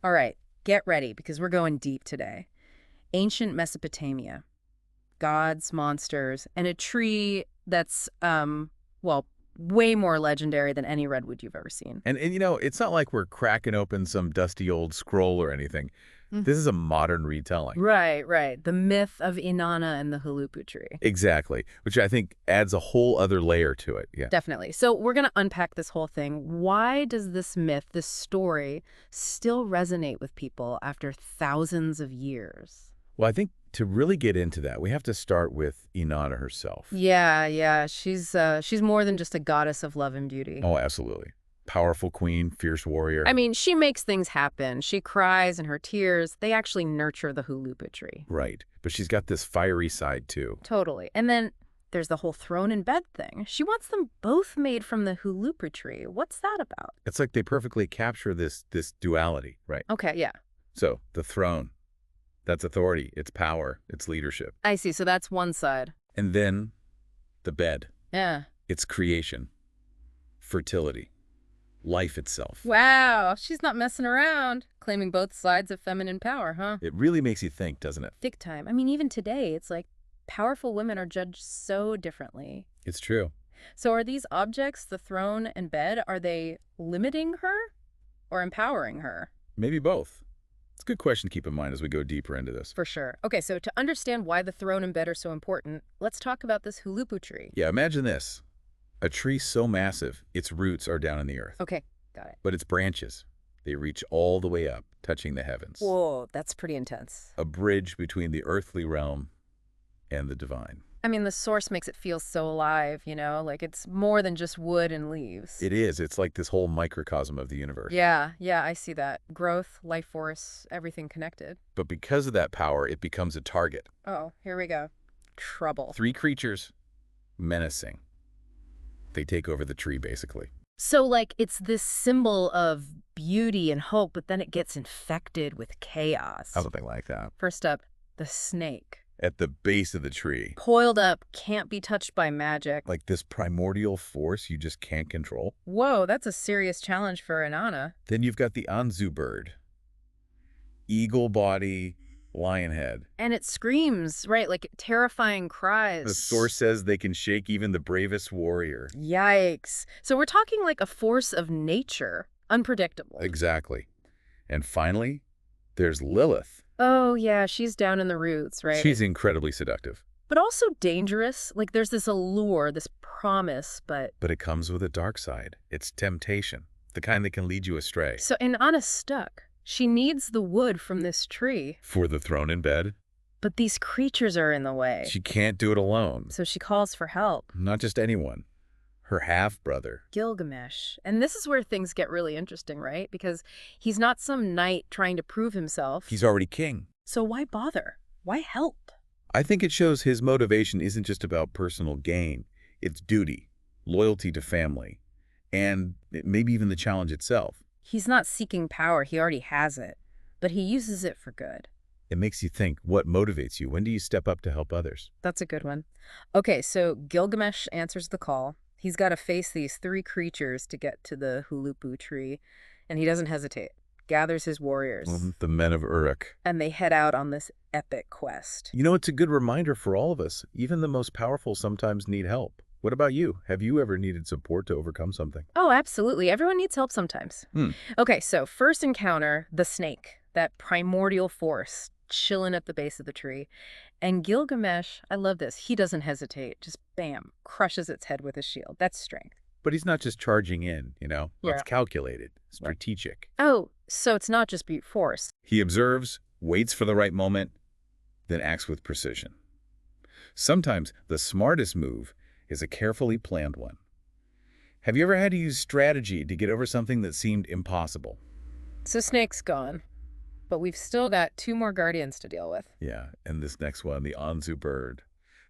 All right, get ready because we're going deep today. Ancient Mesopotamia, gods, monsters, and a tree that's, well, way more legendary than any redwood you've ever seen. And it's not like we're cracking open some dusty old scroll or anything. This is a modern retelling. Right, right. The myth of Inanna and the Huluppu Tree. Exactly, which I think adds a whole other layer to it. Yeah. Definitely. So we're going to unpack this whole thing. Why does this myth, this story, still resonate with people after thousands of years? Well, I think to really get into that, we have to start with Inanna herself. Yeah, yeah. She's more than just a goddess of love and beauty. Oh, absolutely. Powerful queen, fierce warrior. I mean, she makes things happen. She cries, and her tears, they actually nurture the Huluppu Tree. Right. But she's got this fiery side, too. Totally. And then there's the whole throne and bed thing. She wants them both made from the Huluppu Tree. What's that about? It's like they perfectly capture this duality, right? Okay, yeah. So, the throne, that's authority, it's power, it's leadership. I see. So that's one side. And then the bed. Yeah. It's creation, fertility, life itself. Wow, she's not messing around. Claiming both sides of feminine power, huh? It really makes you think, doesn't it? Big time. I mean, even today, it's like powerful women are judged so differently. It's true. So are these objects, the throne and bed, are they limiting her or empowering her? Maybe both. It's a good question to keep in mind as we go deeper into this. For sure. Okay, so to understand why the throne and bed are so important, let's talk about this Huluppu tree. Yeah, imagine this. A tree so massive, its roots are down in the earth. Okay, got it. But its branches, they reach all the way up, touching the heavens. Whoa, that's pretty intense. A bridge between the earthly realm and the divine. I mean, the source makes it feel so alive, like it's more than just wood and leaves. It is. It's like this whole microcosm of the universe. Yeah, I see that. Growth, life force, everything connected. But because of that power, it becomes a target. Oh, here we go. Trouble. Three creatures, menacing. They take over the tree, basically. So, like, it's this symbol of beauty and hope, but then it gets infected with chaos. Something like that. First up, the snake. At the base of the tree. Coiled up, can't be touched by magic. Like this primordial force you just can't control. Whoa, that's a serious challenge for Inanna. Then you've got the Anzu bird. Eagle body, lion head. And it screams, right, like terrifying cries. The source says they can shake even the bravest warrior. Yikes. So we're talking like a force of nature. Unpredictable. Exactly. And finally, there's Lilith. Oh, yeah, she's down in the roots, right? She's incredibly seductive. But also dangerous. Like there's this allure, this promise, but... But it comes with a dark side. It's temptation, the kind that can lead you astray. So Inanna's stuck. She needs the wood from this tree. For the throne in bed. But these creatures are in the way. She can't do it alone. So she calls for help. Not just anyone. Her half-brother. Gilgamesh. And this is where things get really interesting, right? Because he's not some knight trying to prove himself. He's already king. So why bother? Why help? I think it shows his motivation isn't just about personal gain. It's duty, loyalty to family, and maybe even the challenge itself. He's not seeking power. He already has it. But he uses it for good. It makes you think, what motivates you? When do you step up to help others? That's a good one. Okay, so Gilgamesh answers the call. He's got to face these three creatures to get to the Huluppu tree, and he doesn't hesitate. Gathers his warriors. The men of Uruk. And they head out on this epic quest. It's a good reminder for all of us. Even the most powerful sometimes need help. What about you? Have you ever needed support to overcome something? Oh, absolutely. Everyone needs help sometimes. Okay, so first encounter, the snake, that primordial force chilling at the base of the tree. And Gilgamesh, I love this, he doesn't hesitate. Just bam, crushes its head with his shield. That's strength. But he's not just charging in, Yeah. It's calculated, strategic. Oh, so it's not just brute force. He observes, waits for the right moment, then acts with precision. Sometimes the smartest move is a carefully planned one. Have you ever had to use strategy to get over something that seemed impossible? So snake's gone. But we've still got two more guardians to deal with. Yeah, and this next one, the Anzu bird.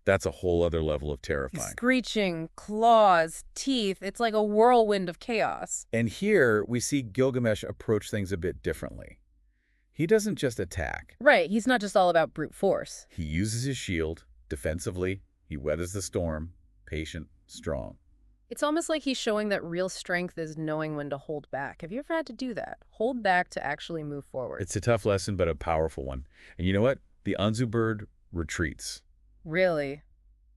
That's a whole other level of terrifying. Screeching, claws, teeth. It's like a whirlwind of chaos. And here we see Gilgamesh approach things a bit differently. He doesn't just attack. Right, he's not just all about brute force. He uses his shield defensively. He weathers the storm, patient, strong. It's almost like he's showing that real strength is knowing when to hold back. Have you ever had to do that? Hold back to actually move forward. It's a tough lesson, but a powerful one. And you know what? The Anzu bird retreats. Really?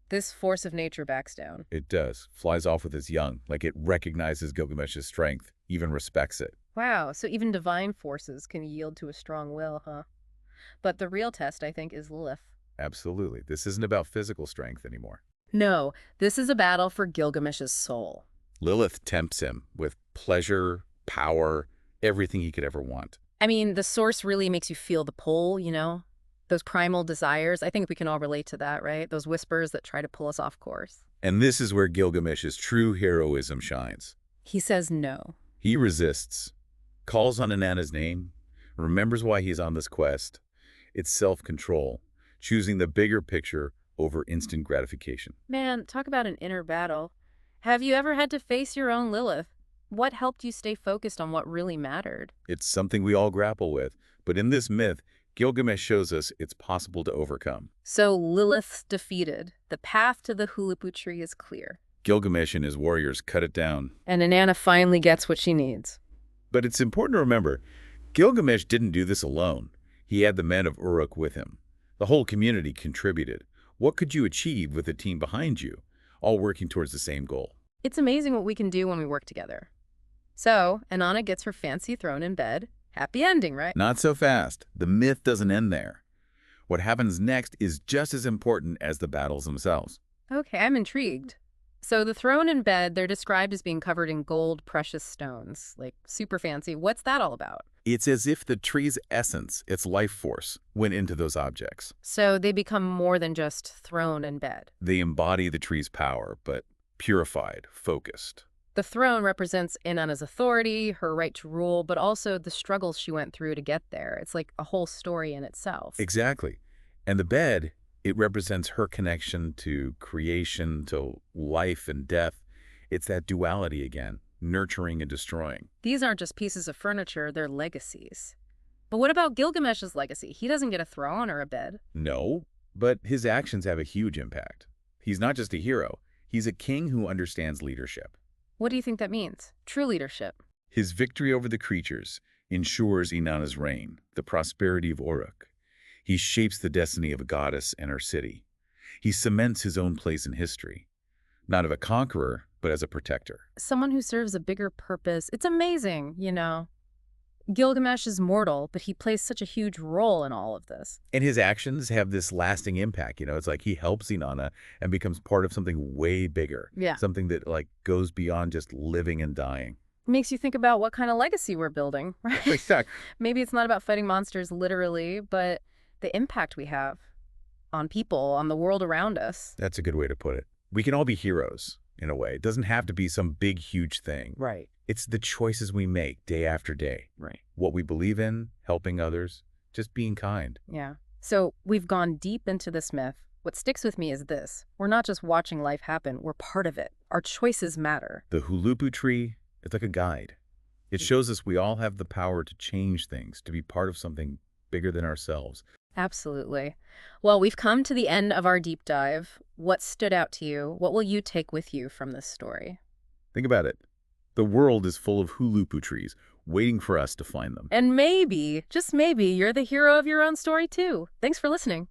This force of nature backs down. It does. Flies off with its young, like it recognizes Gilgamesh's strength, even respects it. Wow, so even divine forces can yield to a strong will, huh? But the real test, I think, is Lilith. Absolutely. This isn't about physical strength anymore. No, this is a battle for Gilgamesh's soul. Lilith tempts him with pleasure, power, everything he could ever want. I mean, the source really makes you feel the pull, Those primal desires. I think we can all relate to that, right? Those whispers that try to pull us off course. And this is where Gilgamesh's true heroism shines. He says no. He resists, calls on Inanna's name, remembers why he's on this quest. It's self-control, choosing the bigger picture over instant gratification. Man, talk about an inner battle. Have you ever had to face your own Lilith? What helped you stay focused on what really mattered? It's something we all grapple with, but in this myth, Gilgamesh shows us it's possible to overcome. So Lilith's defeated. The path to the Huluppu Tree is clear. Gilgamesh and his warriors cut it down. And Inanna finally gets what she needs. But it's important to remember, Gilgamesh didn't do this alone. He had the men of Uruk with him. The whole community contributed. What could you achieve with a team behind you, all working towards the same goal? It's amazing what we can do when we work together. So, Inanna gets her fancy throne in bed. Happy ending, right? Not so fast. The myth doesn't end there. What happens next is just as important as the battles themselves. Okay, I'm intrigued. So the throne and bed, they're described as being covered in gold, precious stones. Like, super fancy. What's that all about? It's as if the tree's essence, its life force, went into those objects. So they become more than just throne and bed. They embody the tree's power, but purified, focused. The throne represents Inanna's authority, her right to rule, but also the struggles she went through to get there. It's like a whole story in itself. Exactly. And the bed, it represents her connection to creation, to life and death. It's that duality again, nurturing and destroying. These aren't just pieces of furniture, they're legacies. But what about Gilgamesh's legacy? He doesn't get a throne or a bed. No, but his actions have a huge impact. He's not just a hero. He's a king who understands leadership. What do you think that means? True leadership. His victory over the creatures ensures Inanna's reign, the prosperity of Uruk. He shapes the destiny of a goddess and her city. He cements his own place in history, not of a conqueror, but as a protector. Someone who serves a bigger purpose. It's amazing, Gilgamesh is mortal, but he plays such a huge role in all of this. And his actions have this lasting impact. It's like he helps Inanna and becomes part of something way bigger. Yeah. Something that goes beyond just living and dying. Makes you think about what kind of legacy we're building, right? Exactly. Maybe it's not about fighting monsters literally, but the impact we have on people, on the world around us. That's a good way to put it. We can all be heroes, in a way. It doesn't have to be some big, huge thing. Right. It's the choices we make day after day. Right. What we believe in, helping others, just being kind. Yeah. So we've gone deep into this myth. What sticks with me is this. We're not just watching life happen, we're part of it. Our choices matter. The Huluppu Tree, it's like a guide. It shows us we all have the power to change things, to be part of something bigger than ourselves. Absolutely. Well, we've come to the end of our deep dive. What stood out to you? What will you take with you from this story? Think about it. The world is full of Huluppu trees, waiting for us to find them. And maybe, just maybe, you're the hero of your own story too. Thanks for listening.